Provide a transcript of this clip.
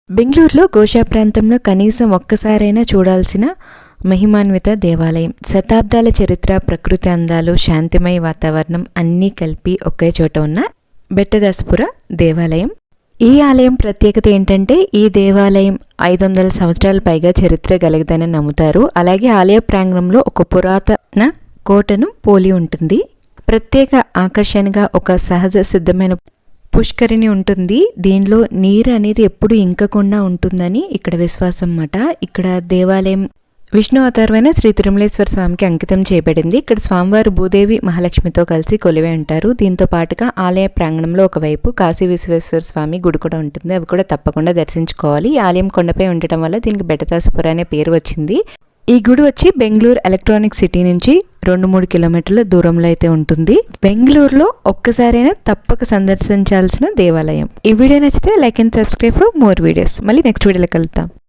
బెంగళూరులో గోషా ప్రాంతంలో కనీసం ఒక్కసారైనా చూడాల్సిన మహిమాన్విత దేవాలయం. శతాబ్దాల చరిత్ర, ప్రకృతి అందాలు, శాంతిమయ వాతావరణం అన్నీ కలిపి ఒకే చోట ఉన్న బెట్టదాసపుర దేవాలయం. ఈ ఆలయం ప్రత్యేకత ఏంటంటే ఈ దేవాలయం 500 సంవత్సరాల పైగా చరిత్ర గలగదని నమ్ముతారు. అలాగే ఆలయ ప్రాంగణంలో ఒక పురాతన కోటను పోలి ఉంటుంది. ప్రత్యేక ఆకర్షణగా ఒక సహజ సిద్ధమైన పుష్కరిణి ఉంటుంది. దీనిలో నీరు అనేది ఎప్పుడు ఇంకకుండా ఉంటుందని ఇక్కడ విశ్వాసం అన్నమాట. ఇక్కడ దేవాలయం విష్ణు అవతారమైన శ్రీ తిరుమలేశ్వర స్వామికి అంకితం చేయబడింది. ఇక్కడ స్వామివారు భూదేవి మహాలక్ష్మితో కలిసి కొలువై ఉంటారు. దీంతో పాటుగా ఆలయ ప్రాంగణంలో ఒకవైపు కాశీ విశ్వేశ్వర స్వామి గుడి కూడా ఉంటుంది. అవి కూడా తప్పకుండా దర్శించుకోవాలి. ఈ ఆలయం కొండపై ఉండటం వల్ల దీనికి బెట్టదాసపుర అనే పేరు వచ్చింది. ఈ గుడి వచ్చి బెంగళూరు ఎలక్ట్రానిక్ సిటీ నుంచి 2-3 కిలోమీటర్ల దూరంలో అయితే ఉంటుంది. బెంగళూరులో ఒక్కసారైనా తప్పక సందర్శించాల్సిన దేవాలయం. ఈ వీడియో నచ్చితే like and subscribe for more videos. మళ్ళీ నెక్స్ట్ వీడియోలో కలుద్దాం.